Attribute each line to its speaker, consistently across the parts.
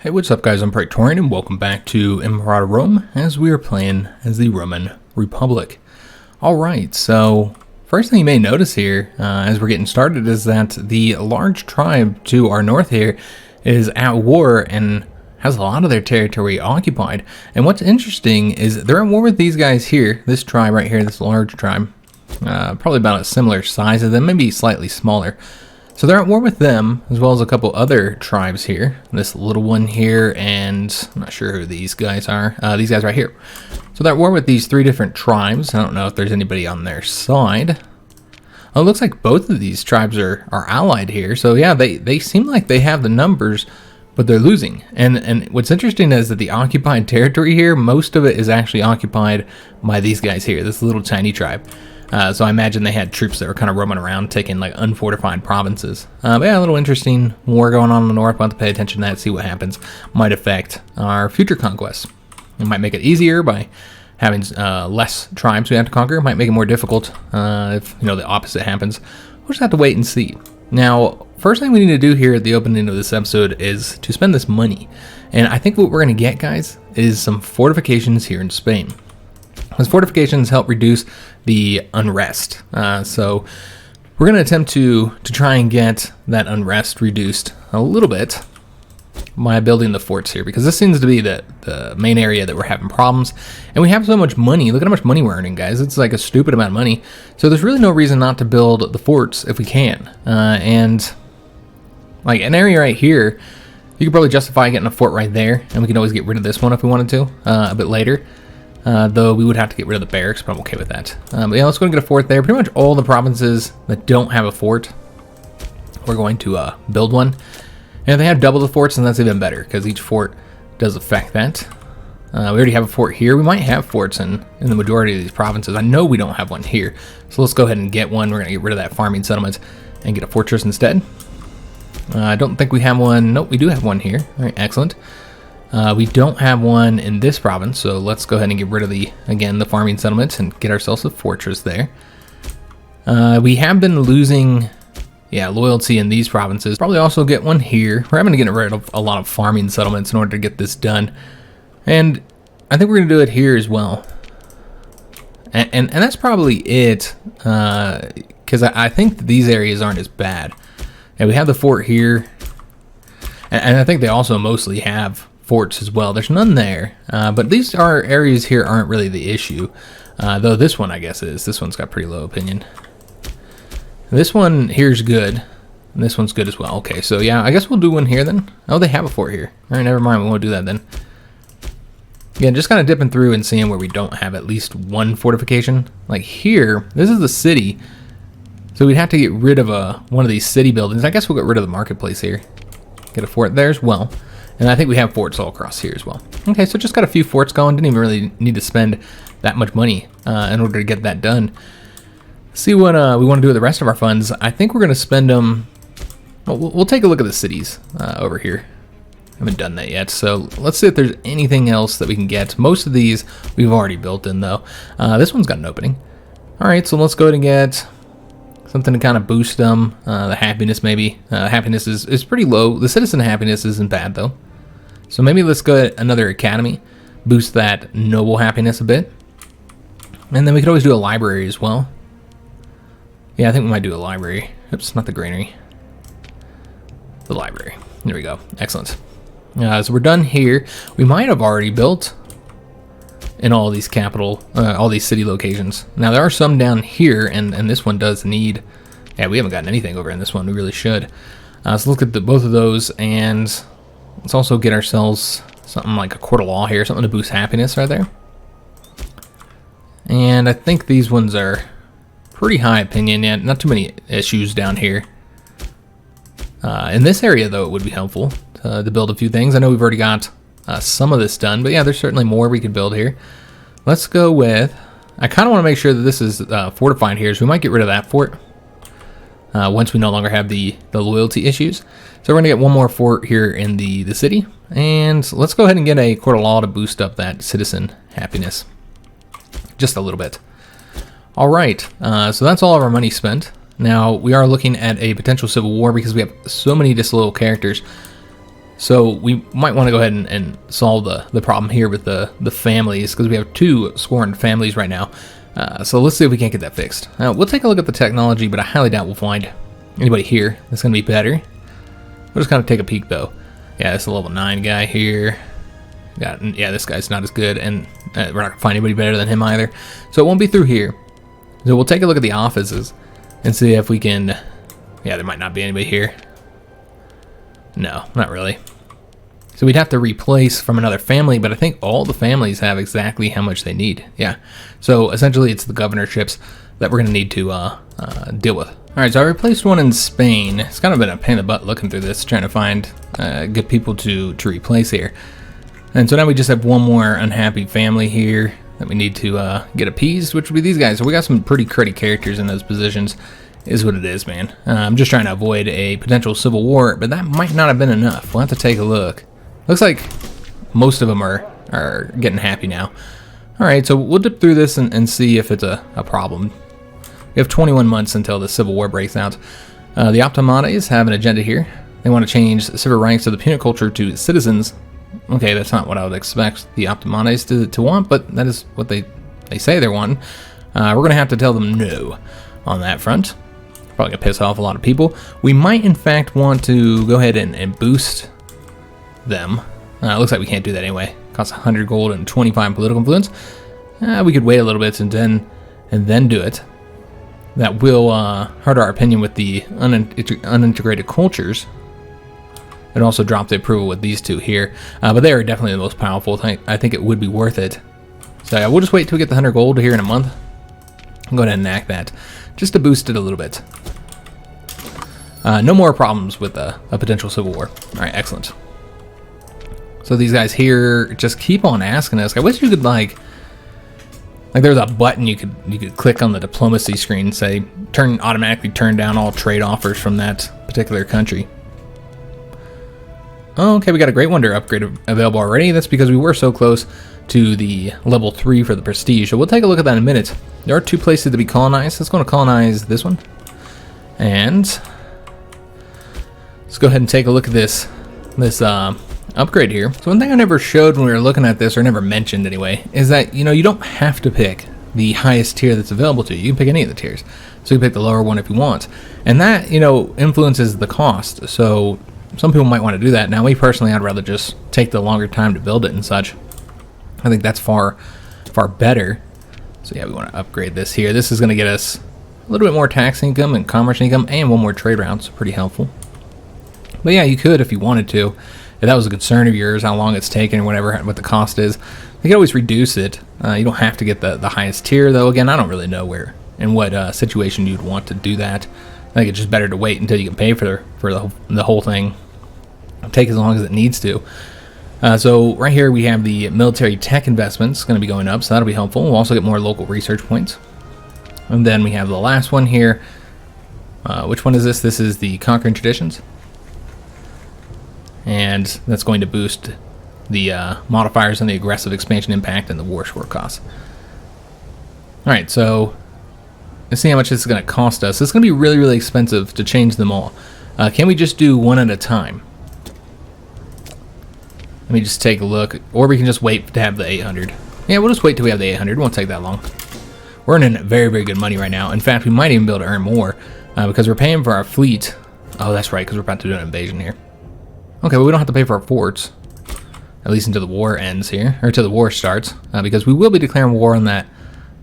Speaker 1: Hey, what's up guys, I'm Praetorian and welcome back to Imperator Rome as we are playing as the Roman Republic. Alright, so first thing you may notice here as we're getting started is that the large tribe to our north here is at war and has a lot of their territory occupied. And what's interesting is they're at war with these guys here, this tribe right here, this large tribe, probably about a similar size as them, maybe slightly smaller. So they're at war with them, as well as a couple other tribes here. This little one here, and I'm not sure who these guys are. These guys right here. So they're at war with these three different tribes. I don't know if there's anybody on their side. Oh, it looks like both of these tribes are allied here. So yeah, they seem like they have the numbers, but they're losing. And what's interesting is that the occupied territory here, most of it is actually occupied by these guys here, this little tiny tribe. So I imagine they had troops that were kind of roaming around taking like unfortified provinces. But yeah, a little interesting war going on in the north. We'll have to pay attention to that, see what happens. Might affect our future conquests. It might make it easier by having less tribes we have to conquer. It might make it more difficult if the opposite happens. We'll just have to wait and see. Now, first thing we need to do here at the opening of this episode is to spend this money. And I think what we're going to get, guys, is some fortifications here in Spain. Those fortifications help reduce the unrest. So we're going to attempt to try and get that unrest reduced a little bit by building the forts here, because this seems to be the main area that we're having problems. And we have so much money. Look at how much money we're earning, guys. It's like a stupid amount of money. So there's really no reason not to build the forts if we can. And like an area right here, you could probably justify getting a fort right there, and we can always get rid of this one if we wanted to a bit later. Though we would have to get rid of the barracks, but I'm okay with that. But yeah, let's go and get a fort there. Pretty much all the provinces that don't have a fort, we're going to build one. And if they have double the forts, then that's even better, because each fort does affect that. We already have a fort here. We might have forts in the majority of these provinces. I know we don't have one here. So let's go ahead and get one. We're going to get rid of that farming settlement and get a fortress instead. I don't think we have one. Nope, we do have one here. All right, excellent. We don't have one in this province, so let's go ahead and get rid of the farming settlements and get ourselves a fortress there. We have been losing, loyalty in these provinces. Probably also get one here. We're having to get rid of a lot of farming settlements in order to get this done. And I think we're going to do it here as well. And that's probably it, because I think these areas aren't as bad. And we have the fort here, and I think they also mostly have forts as well. There's none there, but these areas here aren't really the issue, though this one I guess is. This one's got pretty low opinion. This one here's good, and this one's good as well. Okay, so yeah, I guess we'll do one here then. Oh, they have a fort here. All right, never mind, we won't do that then. Yeah, just kind of dipping through and seeing where we don't have at least one fortification. Like here, this is the city, so we'd have to get rid of one of these city buildings. I guess we'll get rid of the marketplace here. Get a fort there as well. And I think we have forts all across here as well. Okay, so just got a few forts going. Didn't even really need to spend that much money in order to get that done. See what we want to do with the rest of our funds. I think we're going to spend them. Well, we'll take a look at the cities over here. Haven't done that yet, so let's see if there's anything else that we can get. Most of these we've already built in, though. This one's got an opening. All right, so let's go ahead and get something to kind of boost them. The happiness, maybe. Happiness is pretty low. The citizen happiness isn't bad, though. So maybe let's go at another academy, boost that noble happiness a bit. And then we could always do a library as well. Yeah, I think we might do a library. Oops, not the granary. The library. There we go. Excellent. So we're done here. We might have already built in all these all these city locations. Now there are some down here, and this one does need. Yeah, we haven't gotten anything over in this one. We really should. So look at both of those, and let's also get ourselves something like a court of law here, something to boost happiness right there. And I think these ones are pretty high opinion. Yeah, not too many issues down here. In this area, though, it would be helpful to build a few things. I know we've already got some of this done, but yeah, there's certainly more we could build here. Let's go with, I kind of want to make sure that this is fortified here, so we might get rid of that fort once we no longer have the loyalty issues. So we're going to get one more fort here in the city, and let's go ahead and get a court of law to boost up that citizen happiness just a little bit. All right, so that's all of our money spent. Now we are looking at a potential civil war because we have so many disloyal characters. So we might want to go ahead and solve the problem here with the families, because we have 2 sworn families right now. So let's see if we can't get that fixed. We'll take a look at the technology, but I highly doubt we'll find anybody here that's going to be better. We'll just kind of take a peek, though. Yeah, this is a level 9 guy here. Yeah, this guy's not as good, and we're not going to find anybody better than him either. So it won't be through here. So we'll take a look at the offices and see if we can... Yeah, there might not be anybody here. No, not really. So we'd have to replace from another family, but I think all the families have exactly how much they need. Yeah. So essentially it's the governorships that we're going to need to deal with. All right, so I replaced one in Spain. It's kind of been a pain in the butt looking through this, trying to find good people to replace here. And so now we just have one more unhappy family here that we need to get appeased, which would be these guys. So we got some pretty cruddy characters in those positions, is what it is, man. I'm just trying to avoid a potential civil war, but that might not have been enough. We'll have to take a look. Looks like most of them are getting happy now. All right, so we'll dip through this and see if it's a problem. We have 21 months until the civil war breaks out. The Optimates have an agenda here. They want to change civil ranks of the punit culture to citizens. Okay, that's not what I would expect the Optimates to want, but that is what they say they're wanting. We're going to have to tell them no on that front. Probably going to piss off a lot of people. We might, in fact, want to go ahead and boost them. It looks like we can't do that anyway. Costs 100 gold and 25 political influence. We could wait a little bit and then do it. That will hurt our opinion with the unintegrated cultures. It also dropped the approval with these 2 here, but they are definitely the most powerful. I think it would be worth it. So yeah, we'll just wait till we get the 100 gold here in a month. I'll go ahead and enact that, just to boost it a little bit. No more problems with a potential civil war. All right, excellent. So these guys here just keep on asking us. I wish you could like there's a button you could click on the diplomacy screen and say automatically turn down all trade offers from that particular country. Oh, okay, we got a Great Wonder upgrade available already. That's because we were so close to the level 3 for the prestige. So we'll take a look at that in a minute. There are 2 places to be colonized. Let's go to colonize this one. And let's go ahead and take a look at this upgrade here. So one thing I never showed when we were looking at this, or never mentioned anyway, is that you don't have to pick the highest tier that's available to you. You can pick any of the tiers. So you can pick the lower one if you want. And that, influences the cost. So some people might want to do that. Now, me personally, I'd rather just take the longer time to build it and such. I think that's far better. So yeah, we want to upgrade this here. This is going to get us a little bit more tax income and commerce income and 1 more trade round, so pretty helpful. But yeah, you could if you wanted to. If that was a concern of yours, how long it's taken or whatever, what the cost is, you can always reduce it. You don't have to get the highest tier, though. Again, I don't really know where and what situation you'd want to do that. I think it's just better to wait until you can pay for the whole thing. Take as long as it needs to. So right here we have the military tech investments going to be going up, so that'll be helpful. We'll also get more local research points. And then we have the last one here. Which one is this? This is the Conquering Traditions. And that's going to boost the modifiers on the aggressive expansion impact and the war score costs. Alright, so let's see how much this is going to cost us. It's going to be really, really expensive to change them all. Can we just do one at a time? Let me just take a look. Or we can just wait to have the 800. Yeah, we'll just wait till we have the 800. It won't take that long. We're earning very, very good money right now. In fact, we might even be able to earn more because we're paying for our fleet. Oh, that's right, because we're about to do an invasion here. Okay, well, we don't have to pay for our forts, at least until the war ends here, or until the war starts, because we will be declaring war on that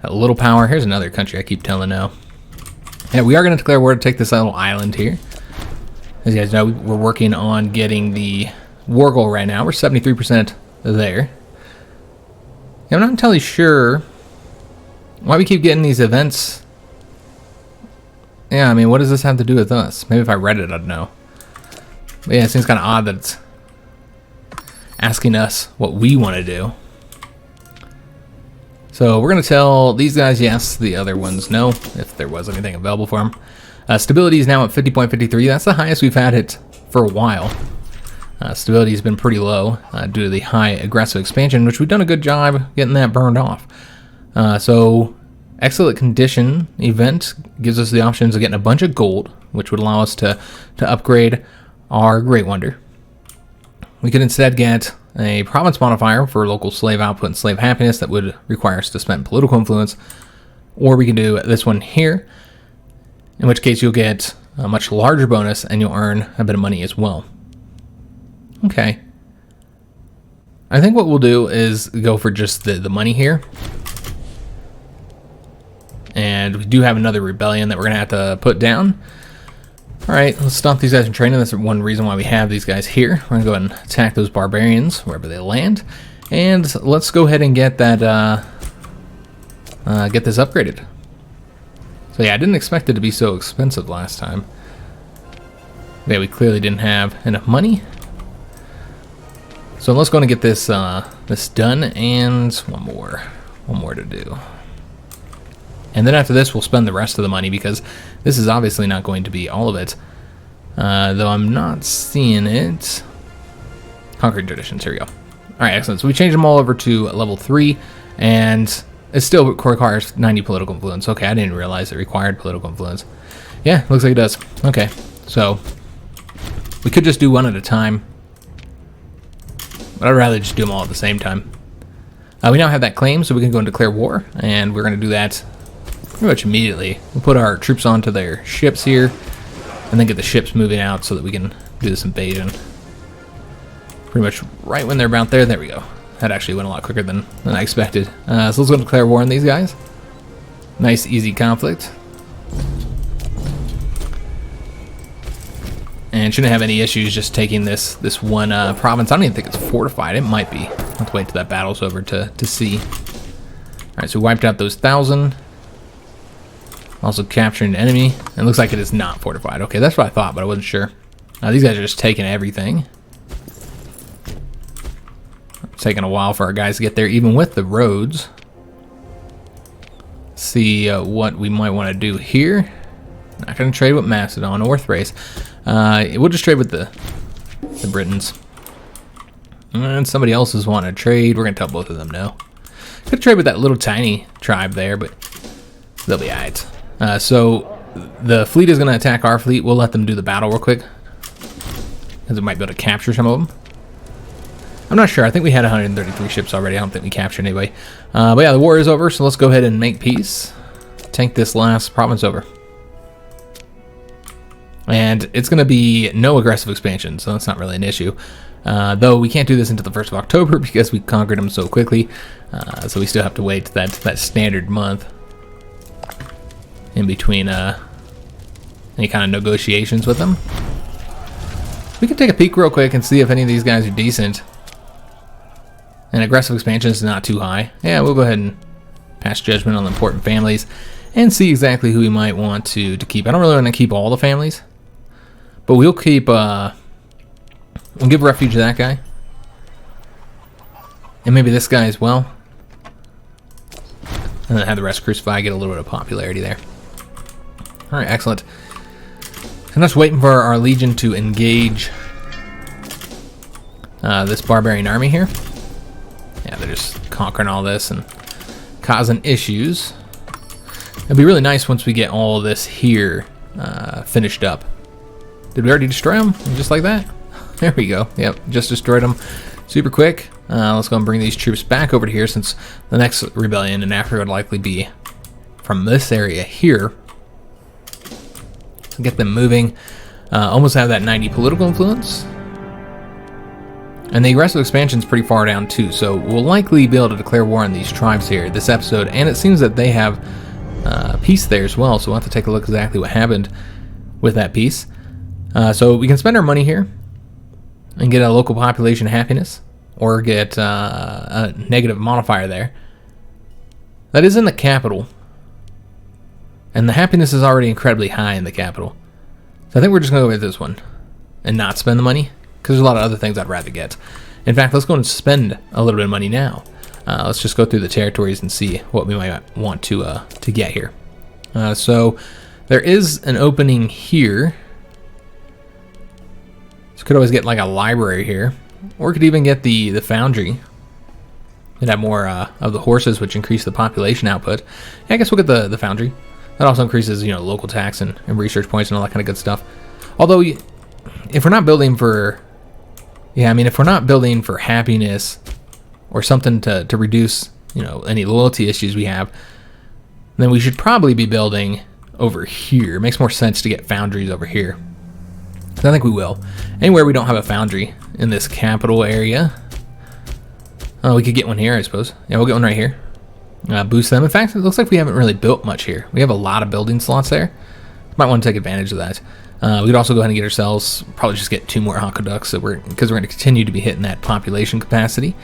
Speaker 1: little power. Here's another country I keep telling no. Yeah, we are going to declare war to take this little island here. As you guys know, we're working on getting the war goal right now. We're 73% there. Yeah, I'm not entirely sure why we keep getting these events. Yeah, I mean, what does this have to do with us? Maybe if I read it, I'd know. But yeah, it seems kind of odd that it's asking us what we want to do. So we're going to tell these guys yes, the other ones no, if there was anything available for them. Stability is now at 50.53. That's the highest we've had it for a while. Stability has been pretty low due to the high aggressive expansion, which we've done a good job getting that burned off. So excellent condition event gives us the options of getting a bunch of gold, which would allow us to upgrade our Great Wonder. we could instead get a province modifier for local slave output and slave happiness that would require us to spend political influence. Or we can do this one here, in which case you'll get a much larger bonus and you'll earn a bit of money as well. Okay. I think what we'll do is go for just the money here. And we do have another rebellion that we're going to have to put down. Alright, let's stop these guys from training. That's one reason why we have these guys here. We're going to go ahead and attack those barbarians wherever they land. And let's go ahead and get that, get this upgraded. So yeah, I didn't expect it to be so expensive last time. Yeah, we clearly didn't have enough money. So let's go and get this this done, and one more to do. And then after this, we'll spend the rest of the money because this is obviously not going to be all of it. Though I'm not seeing it. Conquering traditions, here we go. Alright, excellent. So we changed them all over to level 3, and it still requires 90 political influence. Okay, I didn't realize it required political influence. Yeah, looks like it does. Okay, so we could just do one at a time, but I'd rather just do them all at the same time. We now have that claim, so we can go and declare war, and we're going to do that pretty much immediately. We'll put our troops onto their ships here, and then get the ships moving out so that we can do this invasion. Pretty much right when they're about there. There we go. That actually went a lot quicker than I expected. So let's go and declare war on these guys. Nice, easy conflict. And shouldn't have any issues just taking this one province. I don't even think it's fortified. It might be. I'll have to wait till that battle's over to see. Alright, so we wiped out those 1,000. Also capturing an enemy. And it looks like it is not fortified. Okay, that's what I thought, but I wasn't sure. These guys are just taking everything. It's taking a while for our guys to get there, even with the roads. See what we might want to do here. Not going to trade with Macedon or Thrace. We'll just trade with the Britons. And somebody else is wanting to trade. We're going to tell both of them no. Could trade with that little tiny tribe there, but they'll be alright. So the fleet is going to attack our fleet. We'll let them do the battle real quick, because we might be able to capture some of them. I'm not sure. I think we had 133 ships already. I don't think we captured anybody. But yeah, the war is over, so let's go ahead and make peace. Take this last province over. And it's going to be no aggressive expansion, so that's not really an issue. Though we can't do this until the 1st of October because we conquered them so quickly. So we still have to wait that standard month in between any kind of negotiations with them. We can take a peek real quick and see if any of these guys are decent. And aggressive expansion is not too high. Yeah, we'll go ahead and pass judgment on the important families and see exactly who we might want to keep. I don't really want to keep all the families, but we'll keep, we'll give refuge to that guy. And maybe this guy as well. And then have the rest crucify, get a little bit of popularity there. Alright, excellent. I'm just waiting for our legion to engage this barbarian army here. Yeah, they're just conquering all this and causing issues. It'd be really nice once we get all this here finished up. Did we already destroy them? Just like that? There we go. Yep, just destroyed them super quick. Let's go and bring these troops back over to here, since the next rebellion in Africa would likely be from this area here. So get them moving. Almost have that 90 political influence. And the aggressive expansion is pretty far down too, so we'll likely be able to declare war on these tribes here this episode. And it seems that they have peace there as well, so we'll have to take a look exactly what happened with that peace. So we can spend our money here and get a local population happiness, or get a negative modifier there. That is in the capital, and the happiness is already incredibly high in the capital. So I think we're just going to go with this one and not spend the money, because there's a lot of other things I'd rather get. In fact, let's go and spend a little bit of money now. Let's just go through the territories and see what we might want to get here. So there is an opening here. So could always get like a library here, or could even get the foundry. It'd have more of the horses, which increase the population output. Yeah, I guess we'll get the foundry. That also increases, you know, local tax and research points and all that kind of good stuff. Although, if we're not building for Yeah, I mean, if we're not building for happiness or something to reduce, you know, any loyalty issues we have, then we should probably be building over here. It makes more sense to get foundries over here. I think we will. Anywhere we don't have a foundry in this capital area. Oh, we could get one here, I suppose. Yeah, we'll get one right here. Boost them. In fact, it looks like we haven't really built much here. We have a lot of building slots there. Might want to take advantage of that. We could also go ahead and get ourselves, probably just get 2 more aqueducts, because we're going to continue to be hitting that population capacity.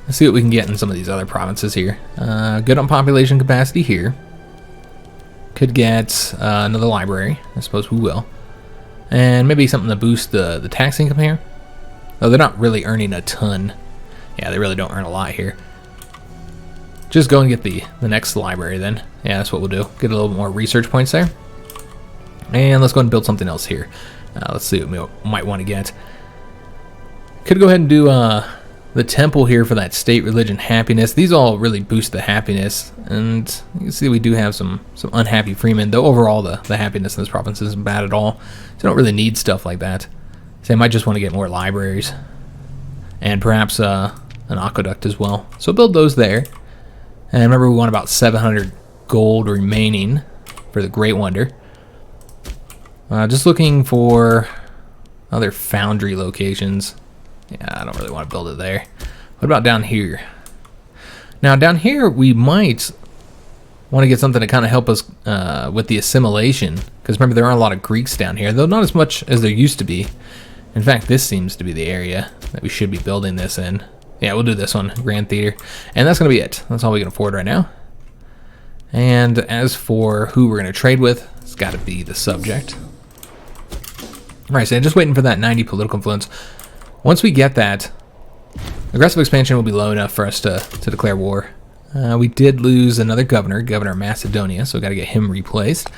Speaker 1: Let's see what we can get in some of these other provinces here. Good on population capacity here. Could get another library. I suppose we will. And maybe something to boost the tax income here. Oh, they're not really earning a ton. Yeah, they really don't earn a lot here. Just go and get the next library then. Yeah, that's what we'll do. Get a little more research points there. And let's go ahead and build something else here. Let's see what we might want to get. Could go ahead and do the temple here for that state, religion, happiness. These all really boost the happiness. And you can see we do have some unhappy freemen, though overall the happiness in this province isn't bad at all. So I don't really need stuff like that. So I might just want to get more libraries. And perhaps an aqueduct as well. So build those there. And remember, we want about 700 gold remaining for the Great Wonder. Just looking for other foundry locations. Yeah, I don't really want to build it there. What about down here? Now, down here, we might want to get something to kind of help us with the assimilation. Because remember, there are a lot of Greeks down here, though not as much as there used to be. In fact, this seems to be the area that we should be building this in. Yeah, we'll do this one, Grand Theater. And that's going to be it. That's all we can afford right now. And as for who we're going to trade with, it's got to be the subject. All right, so just waiting for that 90 political influence. Once we get that, aggressive expansion will be low enough for us to declare war. We did lose another governor, Governor of Macedonia, so we got to get him replaced.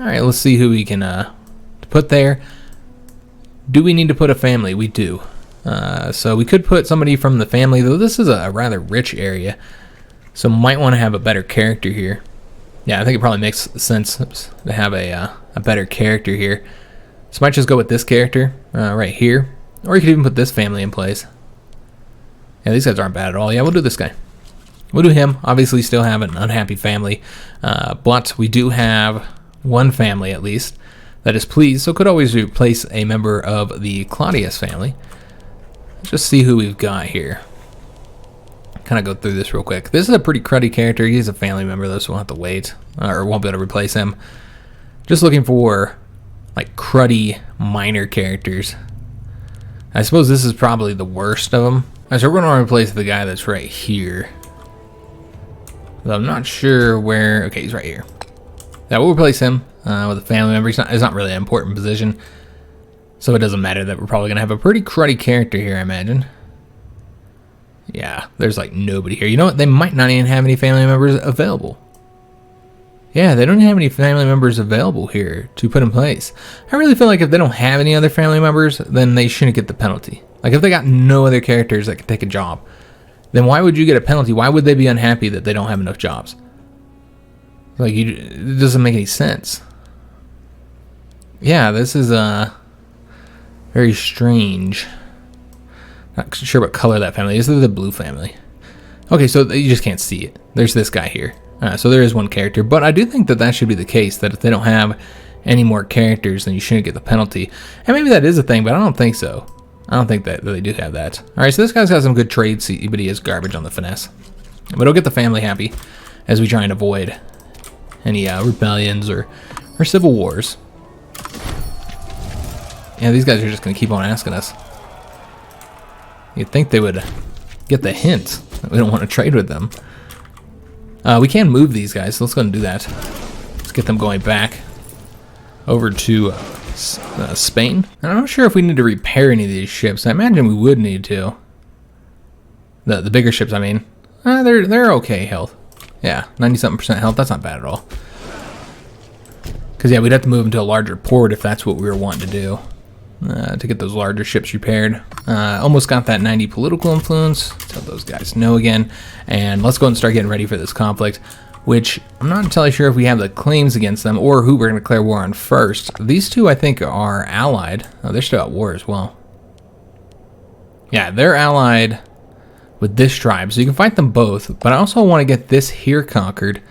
Speaker 1: All right, let's see who we can put there. Do we need to put a family? We do. So we could put somebody from the family, though this is a rather rich area. So might want to have a better character here. Yeah, I think it probably makes sense to have a better character here. So might just go with this character right here. Or you could even put this family in place. Yeah, these guys aren't bad at all. Yeah, we'll do this guy. We'll do him. Obviously still have an unhappy family. But we do have one family at least that is pleased. So could always replace a member of the Claudius family. Let's just see who we've got here. Kind of go through this real quick. This is a pretty cruddy character. He's a family member though, so we'll have to wait. Or won't be able to replace him. Just looking for like cruddy minor characters. I suppose this is probably the worst of them. All right, so we're going to replace the guy that's right here. Though I'm not sure where. Okay, he's right here. Yeah, we'll replace him with a family member. It's not really an important position. So it doesn't matter that we're probably going to have a pretty cruddy character here, I imagine. Yeah, there's like nobody here. You know what? They might not even have any family members available. Yeah, they don't have any family members available here to put in place. I really feel like if they don't have any other family members, then they shouldn't get the penalty. Like if they got no other characters that can take a job, then why would you get a penalty? Why would they be unhappy that they don't have enough jobs? Like it doesn't make any sense. Yeah, this is very strange. Not sure what color that family is. This is the blue family. Okay, so you just can't see it. There's this guy here. So there is one character, but I do think that should be the case, that if they don't have any more characters, then you shouldn't get the penalty. And maybe that is a thing, but I don't think so. I don't think that they do have that. All right, so this guy's got some good trades, but he is garbage on the finesse. But it'll get the family happy as we try and avoid any rebellions or civil wars. Yeah, these guys are just going to keep on asking us. You'd think they would get the hint that we don't want to trade with them. We can move these guys, so let's go and do that. Let's get them going back over to Spain. And I'm not sure if we need to repair any of these ships. I imagine we would need to. The bigger ships, I mean. They're okay health. Yeah, 90-something% health. That's not bad at all. Because, yeah, we'd have to move them to a larger port if that's what we were wanting to do. To get those larger ships repaired. Almost got that 90 political influence. Tell those guys no again. And let's go and start getting ready for this conflict, which I'm not entirely sure if we have the claims against them or who we're going to declare war on first. These two, I think, are allied. Oh, they're still at war as well. Yeah, they're allied with this tribe, so you can fight them both. But I also want to get this here conquered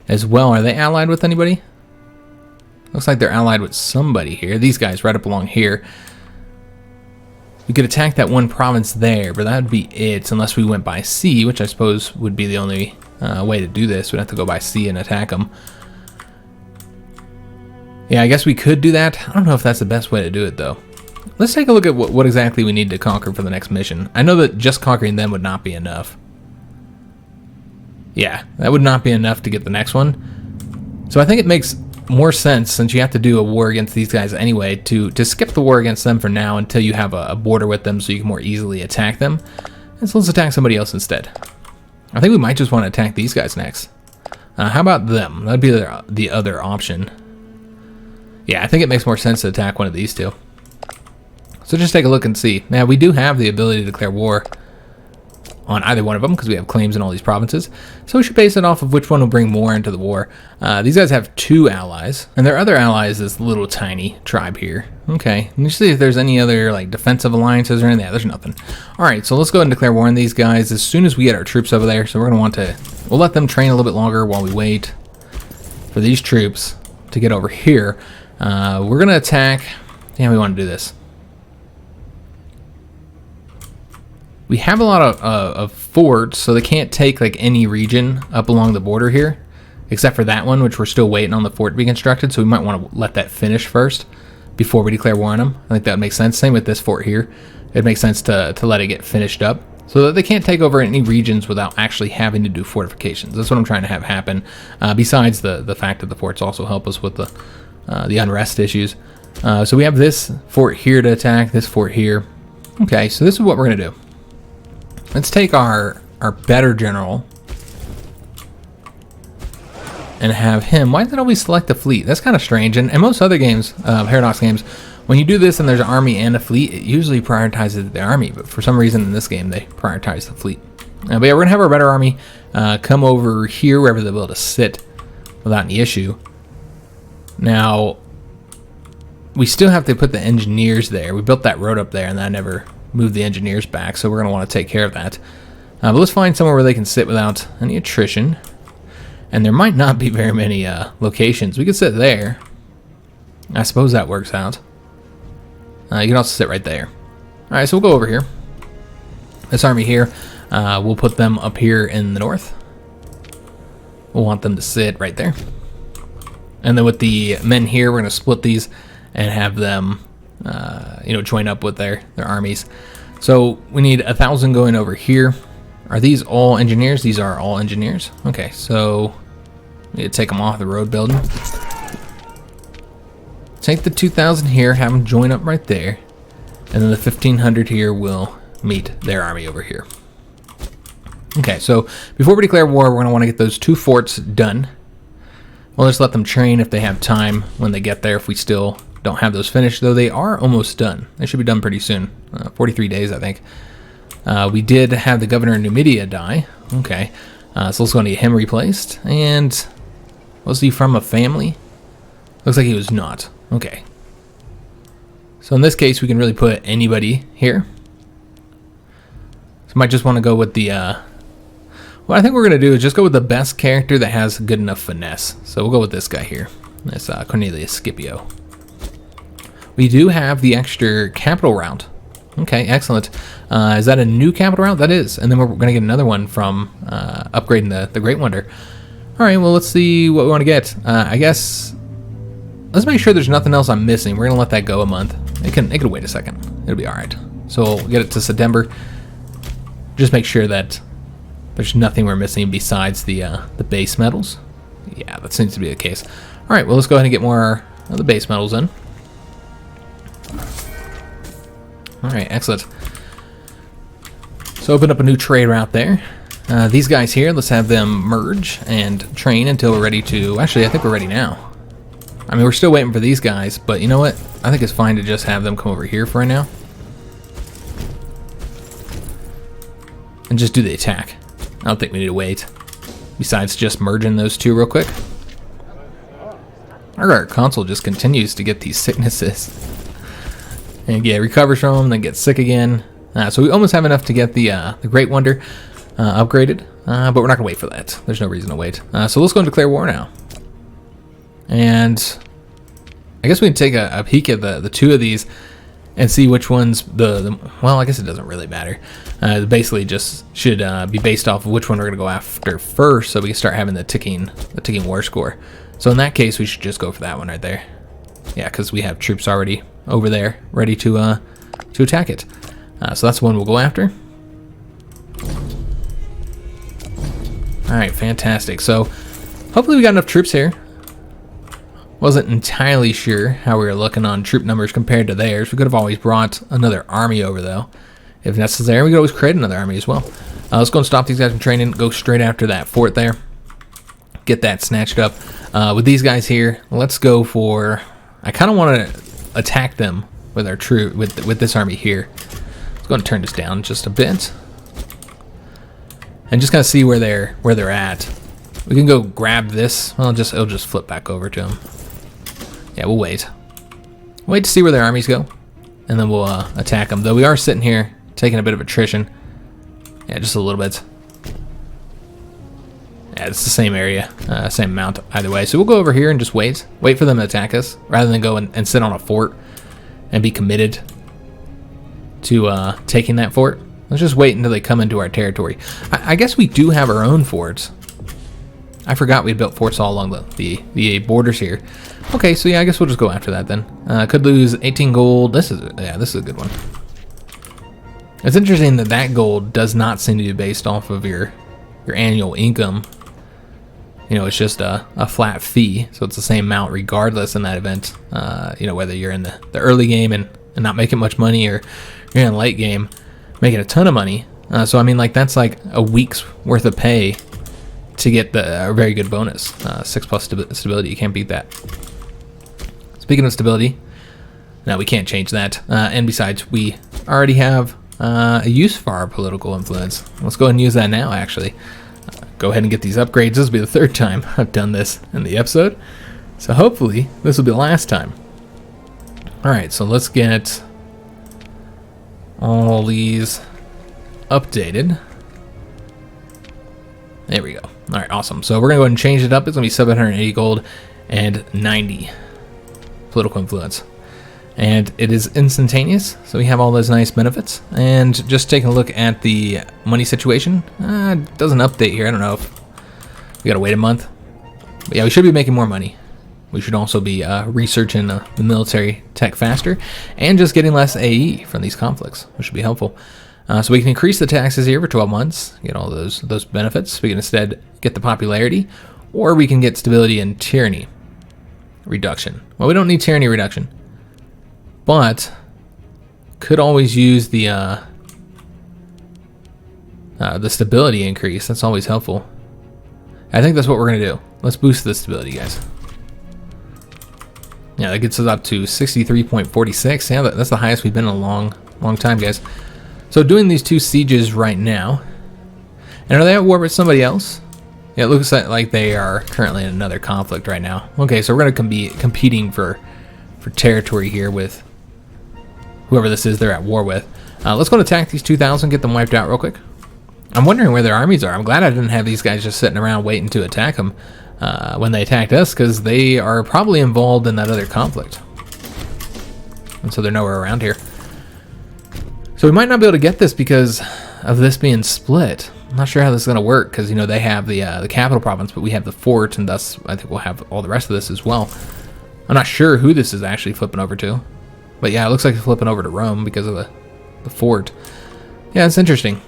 Speaker 1: as well. Are they allied with anybody? Looks like they're allied with somebody here. These guys right up along here. We could attack that one province there, but that would be it unless we went by sea, which I suppose would be the only way to do this. We'd have to go by sea and attack them. Yeah, I guess we could do that. I don't know if that's the best way to do it, though. Let's take a look at what exactly we need to conquer for the next mission. I know that just conquering them would not be enough. Yeah, that would not be enough to get the next one. So I think it makes more sense, since you have to do a war against these guys anyway, to skip the war against them for now until you have a border with them so you can more easily attack them. And so let's attack somebody else instead. I think we might just want to attack these guys next. How about them? That'd be the other option. Yeah, I think it makes more sense to attack one of these two. So just take a look and see. Now, we do have the ability to declare war on either one of them because we have claims in all these provinces. So we should base it off of which one will bring more into the war. These guys have 2 allies, and their other ally is this little tiny tribe here. Okay, let me see if there's any other like defensive alliances or anything. Yeah, there's nothing. All right, so let's go ahead and declare war on these guys as soon as we get our troops over there. So we're gonna want to, we'll let them train a little bit longer while we wait for these troops to get over here. We're gonna attack. Yeah, we want to do this. We have a lot of forts, so they can't take like any region up along the border here, except for that one, which we're still waiting on the fort to be constructed. So we might want to let that finish first before we declare war on them. I think that would make sense. Same with this fort here. It makes sense to let it get finished up so that they can't take over any regions without actually having to do fortifications. That's what I'm trying to have happen. Besides the fact that the forts also help us with the unrest issues. So we have this fort here to attack, this fort here. Okay, so this is what we're going to do. Let's take our better general and have him. Why did it always select the fleet? That's kind of strange. And most other games, Paradox games, when you do this and there's an army and a fleet, it usually prioritizes the army. But for some reason in this game, they prioritize the fleet. But yeah, we're going to have our better army come over here wherever they'll be able to sit without any issue. Now, we still have to put the engineers there. We built that road up there and that never move the engineers back, so we're going to want to take care of that. But let's find somewhere where they can sit without any attrition. And there might not be very many locations. We could sit there. I suppose that works out. You can also sit right there. Alright, so we'll go over here. This army here, we'll put them up here in the north. We'll want them to sit right there. And then with the men here, we're going to split these and have them join up with their armies. So we need 1,000 going over here. Are these all engineers? These are all engineers. Okay, so we need to take them off the road building. Take the 2,000 here, have them join up right there, and then the 1,500 here will meet their army over here. Okay, so before we declare war, we're going to want to get those 2 forts done. We'll just let them train if they have time when they get there. If we still don't have those finished, though they are almost done. They should be done pretty soon. 43 days, I think. We did have the governor of Numidia die. Okay, so let's go and get him replaced. And was he from a family? Looks like he was not. Okay. So in this case, we can really put anybody here. So might just want to go with the... what I think we're going to do is just go with the best character that has good enough finesse. So we'll go with this guy here. This Cornelius Scipio. We do have the extra capital route. Okay, excellent. Is that a new capital route? That is. And then we're going to get another one from upgrading the Great Wonder. All right, well, let's see what we want to get. I guess let's make sure there's nothing else I'm missing. We're going to let that go a month. It can wait a second. It'll be all right. So we'll get it to September. Just make sure that there's nothing we're missing besides the base metals. Yeah, that seems to be the case. All right, well, let's go ahead and get more of the base metals in. All right, excellent. So open up a new trade route there. These guys here, let's have them merge and train until we're ready to... Actually, I think we're ready now. I mean, we're still waiting for these guys, but you know what? I think it's fine to just have them come over here for right now. And just do the attack. I don't think we need to wait. Besides just merging those two real quick. Our console just continues to get these sicknesses. And yeah, recovers from them, then gets sick again. So we almost have enough to get the Great Wonder upgraded, but we're not going to wait for that. There's no reason to wait. So let's go and declare war now. And I guess we can take a peek at the two of these and see which one's well, I guess it doesn't really matter. Basically just should be based off of which one we're going to go after first, so we can start having the ticking war score. So in that case, we should just go for that one right there. Yeah, because we have troops already over there ready to attack it. So that's the one we'll go after. All right, fantastic. So hopefully we got enough troops here. Wasn't entirely sure how we were looking on troop numbers compared to theirs. We could have always brought another army over, though, if necessary. We could always create another army as well. Let's go and stop these guys from training. Go straight after that fort there. Get that snatched up. With these guys here, let's go for... I kind of want to attack them with our troop with this army here. Let's go and turn this down just a bit, and just kind of see where they're at. We can go grab this. Well, it'll just flip back over to them. Yeah, we'll wait to see where their armies go, and then we'll attack them. Though we are sitting here taking a bit of attrition. Yeah, just a little bit. Yeah, it's the same area, same amount either way. So we'll go over here and just wait for them to attack us, rather than go and sit on a fort and be committed to taking that fort. Let's just wait until they come into our territory. I guess we do have our own forts. I forgot we built forts all along the borders here. Okay, so yeah, I guess we'll just go after that then. Could lose 18 gold. This is a good one. It's interesting that gold does not seem to be based off of your annual income. You know, it's just a flat fee, so it's the same amount regardless in that event. You know, whether you're in the early game and not making much money, or you're in the late game making a ton of money. So I mean, like, that's like a week's worth of pay to get a very good bonus. 6+ stability, you can't beat that. Speaking of stability, no, we can't change that. And besides, we already have a use for our political influence. Let's go ahead and use that now, actually. Go ahead and get these upgrades. This will be the third time I've done this in the episode, so hopefully this will be the last time. Alright, so let's get all these updated. There we go. Alright, awesome. So we're going to go ahead and change it up. It's going to be 780 gold and 90 political influence. And it is instantaneous, so we have all those nice benefits. And just taking a look at the money situation, it doesn't update here. I don't know if we gotta wait a month. But yeah, we should be making more money. We should also be researching the military tech faster, and just getting less AE from these conflicts, which should be helpful. So we can increase the taxes here for 12 months, get all those benefits. We can instead get the popularity, or we can get stability and tyranny reduction. Well, we don't need tyranny reduction, but could always use the stability increase. That's always helpful. I think that's what we're gonna do. Let's boost the stability, guys. Yeah, that gets us up to 63.46. Yeah, that's the highest we've been in a long time, guys. So doing these two sieges right now. And are they at war with somebody else? Yeah, it looks like they are currently in another conflict right now. Okay, so we're gonna be competing for territory here with whoever this is they're at war with. Let's go and attack these 2,000, get them wiped out real quick. I'm wondering where their armies are. I'm glad I didn't have these guys just sitting around waiting to attack them when they attacked us, because they are probably involved in that other conflict. And so they're nowhere around here. So we might not be able to get this because of this being split. I'm not sure how this is going to work, because, you know, they have the capital province, but we have the fort, and thus I think we'll have all the rest of this as well. I'm not sure who this is actually flipping over to. But yeah, it looks like it's flipping over to Rome because of the fort. Yeah, it's interesting.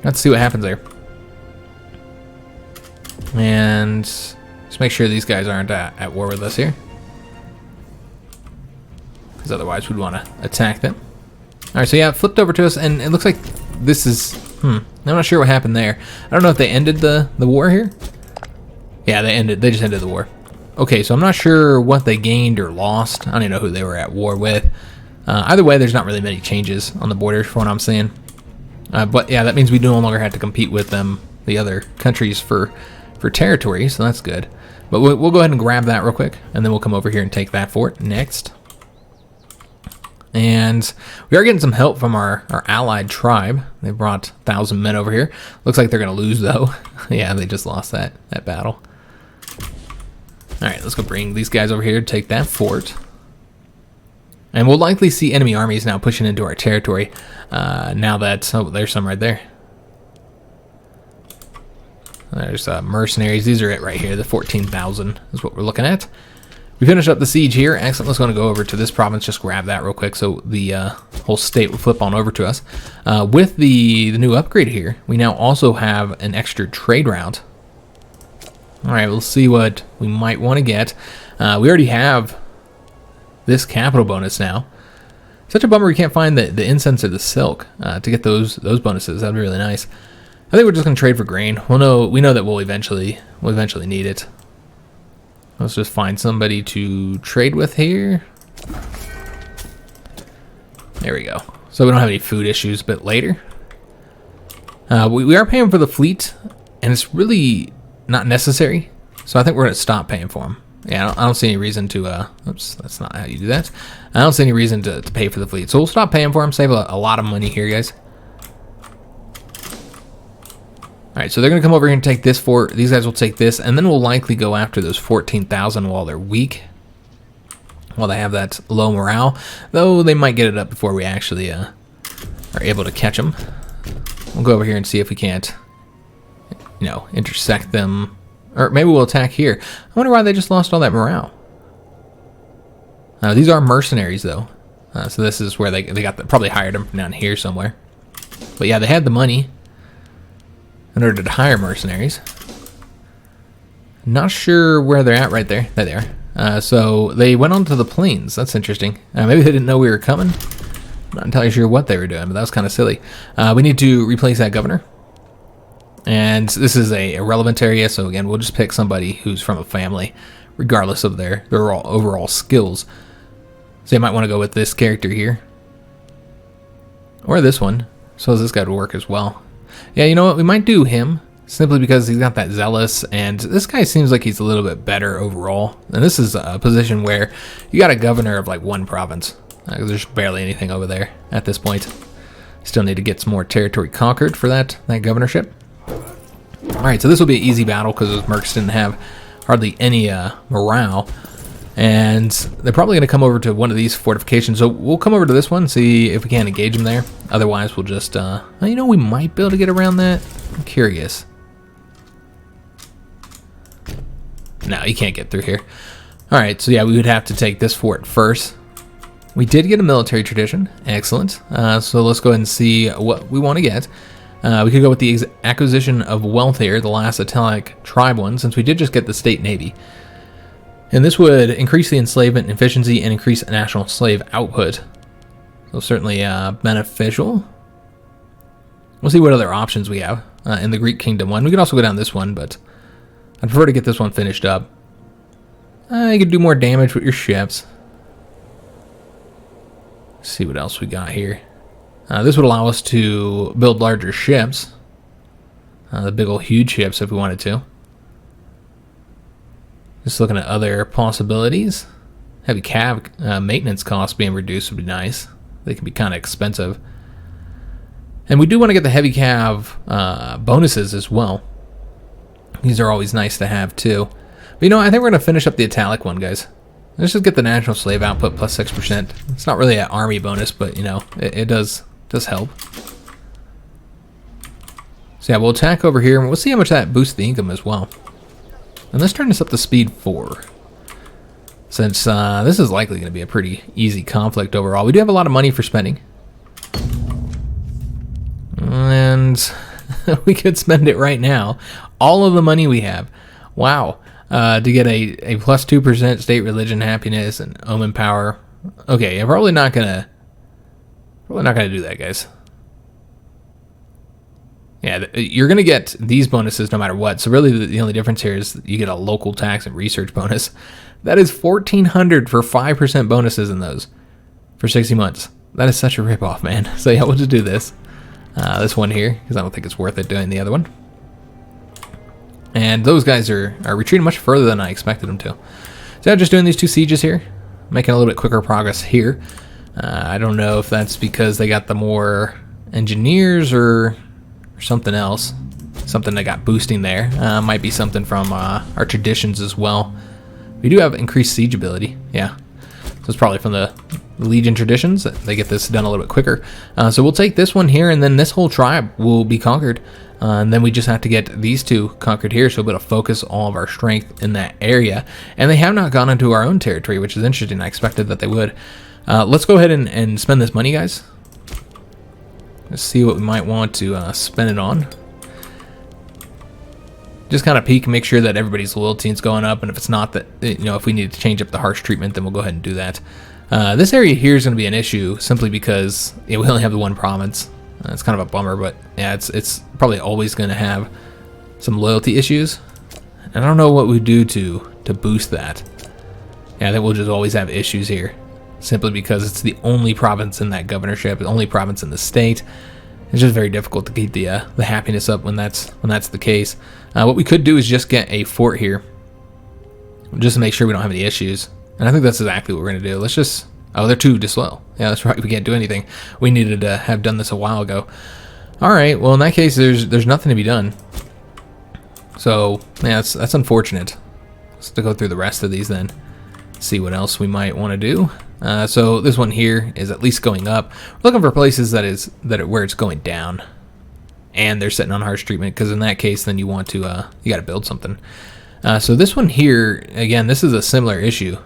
Speaker 1: Let's see what happens there. And just make sure these guys aren't at war with us here, because otherwise we'd want to attack them. Alright, so yeah, it flipped over to us, and it looks like this is... I'm not sure what happened there. I don't know if they ended the war here. Yeah, they just ended the war. Okay, so I'm not sure what they gained or lost. I don't even know who they were at war with. Either way, there's not really many changes on the borders from what I'm seeing. But yeah, that means we no longer have to compete with them, the other countries, for territory, so that's good. But we'll go ahead and grab that real quick, and then we'll come over here and take that fort next. And we are getting some help from our allied tribe. They brought 1,000 men over here. Looks like they're going to lose, though. Yeah, they just lost that battle. All right, let's go bring these guys over here to take that fort. And we'll likely see enemy armies now pushing into our territory. Now that... Oh, there's some right there. There's mercenaries. These are it right here. The 14,000 is what we're looking at. We finished up the siege here. Excellent. Let's go over to this province. Just grab that real quick so the whole state will flip on over to us. With the new upgrade here, we now also have an extra trade route. All right, we'll see what we might want to get. We already have this capital bonus now. Such a bummer we can't find the incense or the silk to get those bonuses. That'd be really nice. I think we're just gonna trade for grain. We know that we'll eventually need it. Let's just find somebody to trade with here. There we go. So we don't have any food issues, but later. We are paying for the fleet, and it's really not necessary. So I think we're gonna stop paying for them. Yeah, I don't see any reason to, oops, that's not how you do that. I don't see any reason to pay for the fleet. So we'll stop paying for them, save a lot of money here, guys. All right, so they're going to come over here and take this fort. These guys will take this, and then we'll likely go after those 14,000 while they're weak, while they have that low morale, though they might get it up before we actually are able to catch them. We'll go over here and see if we can't, you know, intersect them, or maybe we'll attack here. I wonder why they just lost all that morale. These are mercenaries, though, so this is where they probably hired them from down here somewhere. But yeah, they had the money in order to hire mercenaries. Not sure where they're at right there. There they are. So they went onto the plains. That's interesting. Maybe they didn't know we were coming. Not entirely sure what they were doing, but that was kind of silly. We need to replace that governor. And this is a relevant area, so again, we'll just pick somebody who's from a family, regardless of their overall skills. So you might want to go with this character here. Or this one. So this guy would work as well. Yeah, you know what? We might do him simply because he's got that zealous, and this guy seems like he's a little bit better overall. And this is a position where you got a governor of like one province. There's barely anything over there at this point. Still need to get some more territory conquered for that governorship. All right, so this will be an easy battle because those mercs didn't have hardly any morale. And they're probably going to come over to one of these fortifications. So we'll come over to this one, see if we can engage them there. Otherwise, we'll just, you know, we might be able to get around that. I'm curious. No, you can't get through here. All right, so yeah, we would have to take this fort first. We did get a military tradition. Excellent. So let's go ahead and see what we want to get. We could go with the acquisition of wealth here, the last Italic tribe one, since we did just get the state navy. And this would increase the enslavement efficiency and increase national slave output. So certainly beneficial. We'll see what other options we have in the Greek Kingdom one. We could also go down this one, but I'd prefer to get this one finished up. You could do more damage with your ships. Let's see what else we got here. This would allow us to build larger ships. The big old huge ships if we wanted to. Just looking at other possibilities. Heavy cav maintenance costs being reduced would be nice. They can be kind of expensive. And we do want to get the heavy cav bonuses as well. These are always nice to have too. But you know, I think we're going to finish up the Italic one, guys. Let's just get the national slave output plus 6%. It's not really an army bonus, but you know, it does help. So yeah, we'll attack over here and we'll see how much that boosts the income as well. And let's turn this up to speed 4. Since this is likely going to be a pretty easy conflict overall. We do have a lot of money for spending. And we could spend it right now. All of the money we have. Wow. To get a plus 2% state religion happiness and omen power. Okay, I'm probably not gonna do that, guys. Yeah, you're gonna get these bonuses no matter what. So really, the only difference here is you get a local tax and research bonus. That is 1,400 for 5% bonuses in those for 60 months. That is such a ripoff, man. So yeah, we'll just do this one here because I don't think it's worth it doing the other one. And those guys are retreating much further than I expected them to. So yeah, just doing these 2 sieges here, making a little bit quicker progress here. I don't know if that's because they got the more engineers or something else. Something that got boosting there. Might be something from our traditions as well. We do have increased siege ability. Yeah. So it's probably from the Legion traditions that they get this done a little bit quicker. So we'll take this one here, and then this whole tribe will be conquered. And then we just have to get these two conquered here, so we'll be able to focus all of our strength in that area. And they have not gone into our own territory, which is interesting. I expected that they would. Let's go ahead and spend this money, guys. Let's see what we might want to spend it on. Just kind of peek and make sure that everybody's loyalty is going up, and if it's not, that, you know, if we need to change up the harsh treatment, then we'll go ahead and do that. This area here is going to be an issue simply because we only have the one province. It's kind of a bummer, but yeah, it's probably always going to have some loyalty issues, and I don't know what we do to boost that. Yeah, that we'll just always have issues here, simply because it's the only province in that governorship, the only province in the state. It's just very difficult to keep the happiness up when that's the case. What we could do is just get a fort here, just to make sure we don't have any issues. And I think that's exactly what we're gonna do. Let's just, oh, they're too disloyal. Yeah, that's right. We can't do anything. We needed to have done this a while ago. All right. Well, in that case, there's nothing to be done. So yeah, that's unfortunate. Let's go through the rest of these then. See what else we might want to do. So this one here is at least going up. We're looking for places where it's going down, and they're sitting on harsh treatment, because in that case, then you want to you got to build something. So this one here, again, this is a similar issue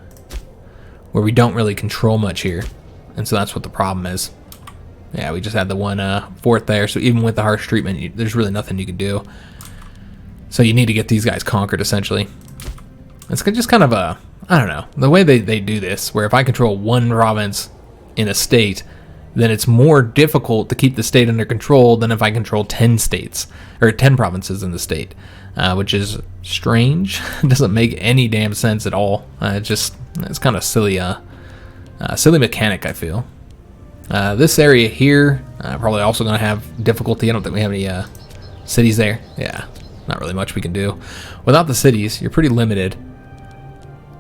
Speaker 1: where we don't really control much here, and so that's what the problem is. Yeah, we just had the one fort there, so even with the harsh treatment, there's really nothing you can do. So you need to get these guys conquered, essentially. It's just kind of a, I don't know, the way they do this, where if I control one province in a state, then it's more difficult to keep the state under control than if I control 10 states, or 10 provinces in the state, which is strange. It doesn't make any damn sense at all. It's kind of silly, silly mechanic, I feel. This area here, probably also going to have difficulty. I don't think we have any cities there. Yeah, not really much we can do. Without the cities, you're pretty limited.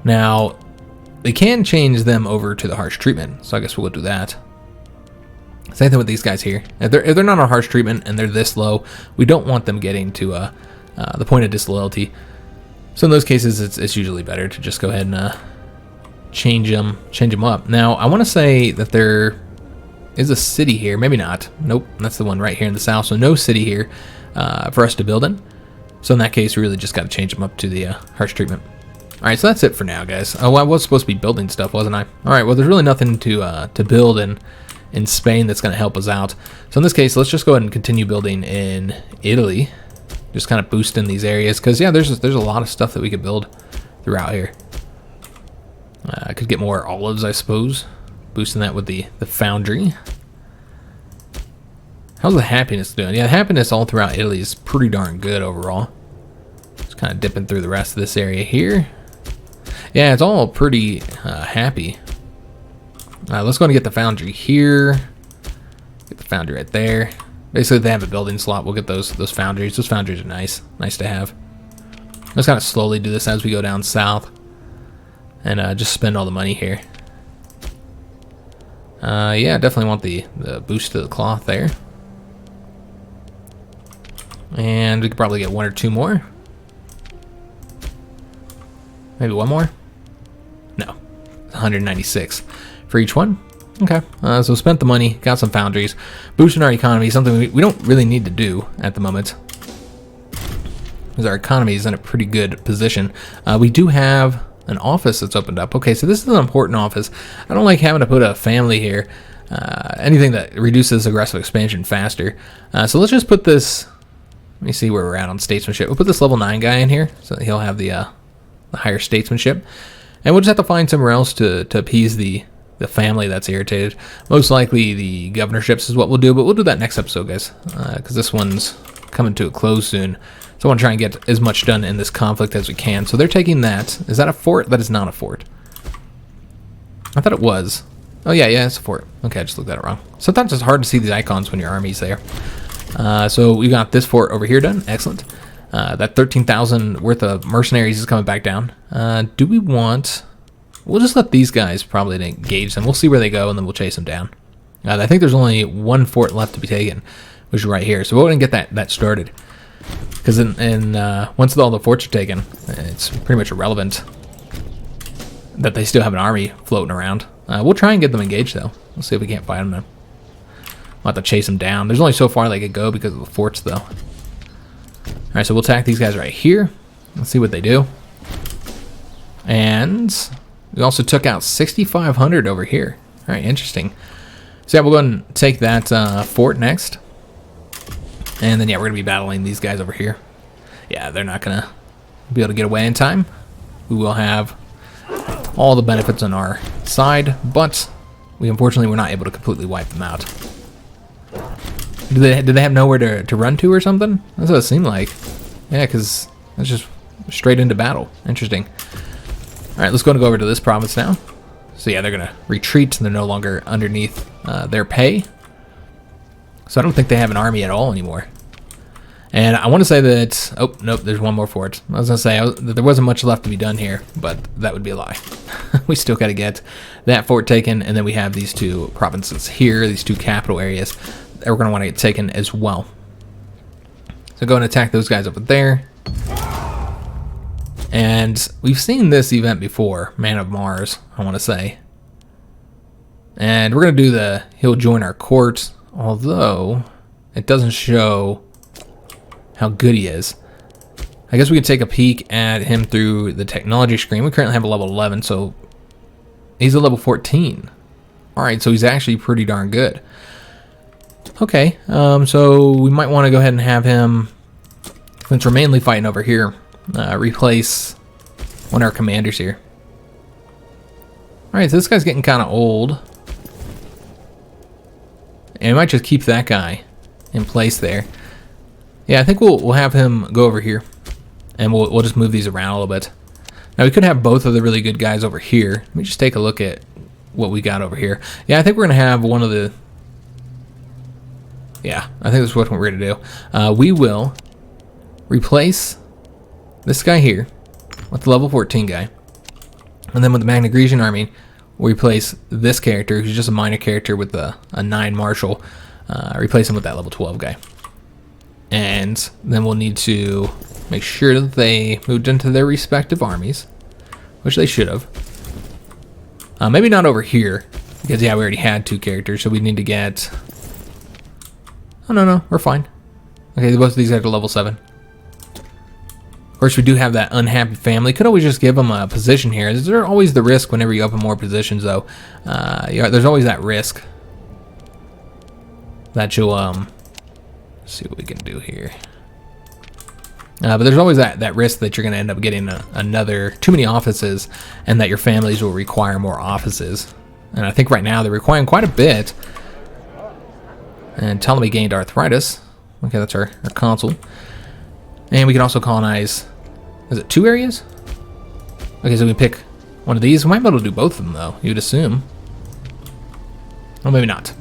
Speaker 1: Now, they can change them over to the harsh treatment, so I guess we'll do that. Same thing with these guys here. If they're not on harsh treatment and they're this low, we don't want them getting to the point of disloyalty. So in those cases, it's usually better to just go ahead and change them up. Now, I want to say that there is a city here. Maybe not. Nope, that's the one right here in the south. So no city here for us to build in. So in that case, we really just got to change them up to the harsh treatment. All right, so that's it for now, guys. Oh, I was supposed to be building stuff, wasn't I? All right, well, there's really nothing to build in Spain that's going to help us out. So in this case, let's just go ahead and continue building in Italy. Just kind of boosting these areas, because yeah, there's a lot of stuff that we could build throughout here. I could get more olives, I suppose. Boosting that with the foundry. How's the happiness doing? Yeah, the happiness all throughout Italy is pretty darn good overall. Just kind of dipping through the rest of this area here. Yeah, it's all pretty happy. Let's go and get the foundry here. Get the foundry right there. Basically, if they have a building slot, we'll get those foundries. Those foundries are nice to have. Let's kind of slowly do this as we go down south, and just spend all the money here. Yeah, definitely want the boost to the cloth there. And we could probably get one or two more. Maybe one more? No. 196 for each one. Okay. So spent the money, got some foundries, boosting our economy, something we don't really need to do at the moment, because our economy is in a pretty good position. We do have an office that's opened up. Okay, so this is an important office. I don't like having to put a family here. Anything that reduces aggressive expansion faster. So let's just put this, let me see where we're at on statesmanship. We'll put this level 9 guy in here, so that he'll have the higher statesmanship. And we'll just have to find somewhere else to appease the family that's irritated. Most likely the governorships is what we'll do, but we'll do that next episode, guys, because this one's coming to a close soon. So I want to try and get as much done in this conflict as we can. So they're taking that. Is that a fort? That is not a fort. I thought it was. Oh, yeah, it's a fort. Okay, I just looked at it wrong. Sometimes it's hard to see these icons when your army's there. So we got this fort over here done. Excellent. That 13,000 worth of mercenaries is coming back down. Do we want... we'll just let these guys probably engage them. We'll see where they go, and then we'll chase them down. I think there's only one fort left to be taken, which is right here. So we'll go ahead and get that started. Because once all the forts are taken, it's pretty much irrelevant that they still have an army floating around. We'll try and get them engaged, though. We'll see if we can't fight them, though. We'll have to chase them down. There's only so far they could go because of the forts, though. Alright, so we'll attack these guys right here. Let's see what they do. And we also took out 6,500 over here. Alright, interesting. So yeah, we'll go ahead and take that fort next. And then, yeah, we're going to be battling these guys over here. Yeah, they're not going to be able to get away in time. We will have all the benefits on our side, but we unfortunately were not able to completely wipe them out. Did they have nowhere to run to or something? That's what it seemed like. Yeah, because that's just straight into battle. Interesting. All right, let's go over to this province now. So yeah, they're going to retreat. They're no longer underneath their pay. So I don't think they have an army at all anymore. And I want to say that... Oh, nope, there's one more fort. I was going to say that there wasn't much left to be done here, but that would be a lie. We still got to get that fort taken, and then we have these two provinces here, these two capital areas that we're going to want to get taken as well. So go and attack those guys over there. And we've seen this event before, Man of Mars, I want to say. And we're going to do the he'll join our court, although it doesn't show how good he is. I guess we could take a peek at him through the technology screen. We currently have a level 11, so he's a level 14. Alright, so he's actually pretty darn good. Okay, so we might want to go ahead and have him, since we're mainly fighting over here, replace one of our commanders here. Alright, so this guy's getting kind of old. And we might just keep that guy in place there. Yeah, I think we'll have him go over here. And we'll just move these around a little bit. Now, we could have both of the really good guys over here. Let me just take a look at what we got over here. Yeah, I think we're going to have one of the... Yeah, I think that's what we're going to do. We will replace this guy here with the level 14 guy. And then with the Magna Grecian army, we'll replace this character, who's just a minor character with a 9 marshal. Replace him with that level 12 guy. And then we'll need to make sure that they moved into their respective armies, which they should have. Maybe not over here, because yeah, we already had 2 characters, so we need to get... Oh, no, we're fine. Okay, both of these guys are level 7. Of course, we do have that unhappy family. Could always just give them a position here. There's always the risk whenever you open more positions, though. There's always that risk that you'll... Let's see what we can do here. But there's always that risk that you're going to end up getting too many offices, and that your families will require more offices. And I think right now they're requiring quite a bit. And Ptolemy gained arthritis. Okay, that's our consul. And we can also colonize, is it 2 areas? Okay, so we pick one of these. We might be able to do both of them, though, you'd assume. Oh, maybe not.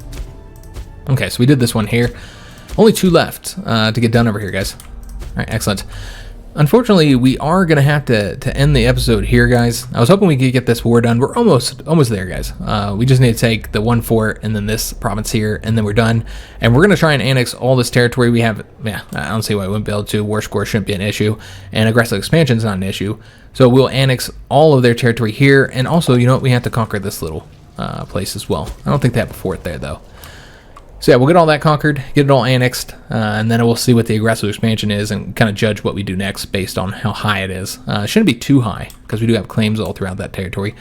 Speaker 1: Okay, so we did this one here. Only 2 left to get done over here, guys. All right, excellent. Unfortunately, we are going to have to end the episode here, guys. I was hoping we could get this war done. We're almost there, guys. We just need to take the 1 fort and then this province here, and then we're done. And we're going to try and annex all this territory we have. Yeah, I don't see why we wouldn't be able to. War score shouldn't be an issue, and aggressive expansion is not an issue. So we'll annex all of their territory here, and also, you know what, we have to conquer this little place as well. I don't think they have a fort there, though. So yeah, we'll get all that conquered, get it all annexed, and then we'll see what the aggressive expansion is and kind of judge what we do next based on how high it is. It shouldn't be too high, because we do have claims all throughout that territory.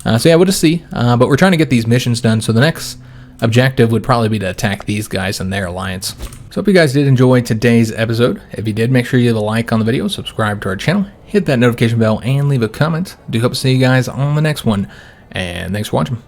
Speaker 1: So yeah, we'll just see. But we're trying to get these missions done, so the next objective would probably be to attack these guys and their alliance. So hope you guys did enjoy today's episode. If you did, make sure you leave a like on the video, subscribe to our channel, hit that notification bell, and leave a comment. I do hope to see you guys on the next one, and thanks for watching.